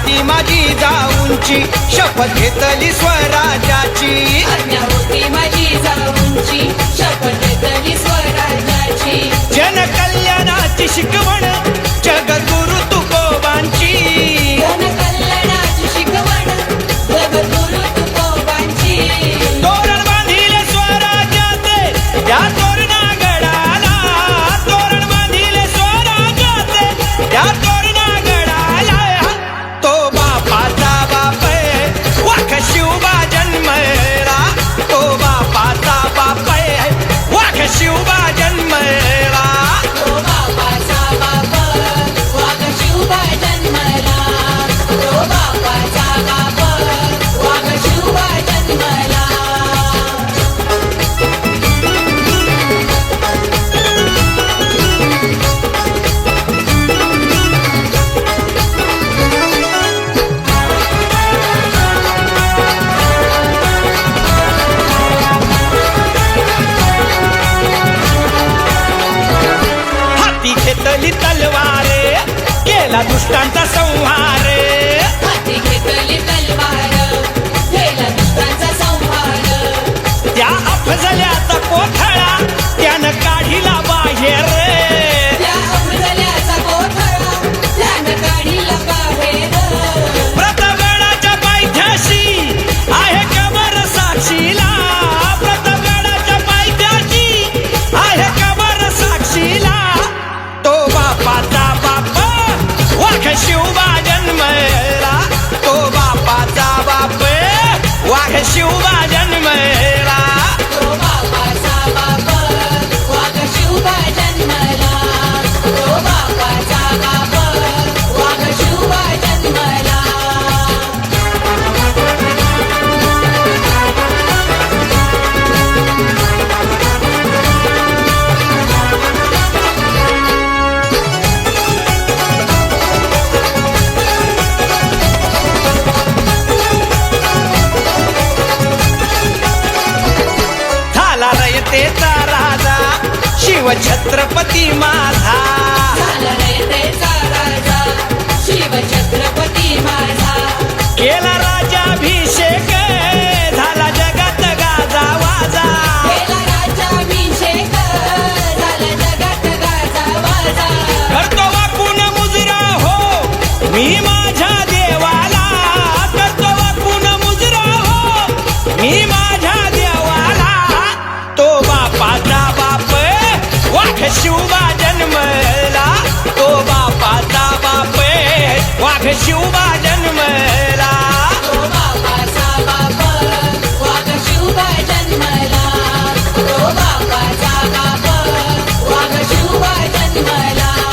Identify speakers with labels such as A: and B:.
A: होती माझी जाऊंची, शपथ घेतली स्वराज्याची.
B: आज्ञा होती माझी जाऊंची, शपथ घेतली स्वराज्याची.
A: जनकल्याणाची शिकवण जगद्गुरु तुकोबांची.
B: जनकल्याणाची शिकवण जगद्गुरु तुकोबांची.
A: तोरण बांधिले स्वराज्याचे त्या तोरणागडाला, तोरण बांधिले स्वराज्याचे त्या तोरणागडाला. तो बापाचा बाप वाघ शिवबा जन्मला, तो बापाचा बाप वाघ शिवबा जन्मला.
B: तो बापाचा बाप वाघ शिवबा जन्मला. तो बापाचा बाप वाघ शिवबा जन्मला.
A: हाती घेतली तलवारे, केला दुष्टांचा संहार.
B: हाती घेतली तलवार, केला दुष्टांचा संहार.
A: त्या अफजल्याचा कोथळा त्यानं काढिला बाहेर.
B: त्या अफजल्याचा कोथळा त्यानं काढिला बाहेर.
A: प्रतापगडाच्या पायथ्याशी आहे कबर साक्षीला, प्रतापगडाच्या पायथ्याशी आहे कबर साक्षीला. तो बापाचा बाप वाघ शिवबा जन्मला, तो बापाचा बाप वाघ शिवबा जन्मला.
B: तो बापाचा बाप वाघ शिवबा जन्मला. तो बापाचा बाप वाघ शिवबा जन्मला.
A: झाला रयतेचा राजा शिव छत्रपती माझा.
B: झाला रयतेचा राजा शिव छत्रपती माझा.
A: केला राजाभिषेक झाला जगात गाजा वाजा.
B: केला राज्याभिषेक झाला जगात गाजा वाजा.
A: करतो वाकून मुजरा हो मी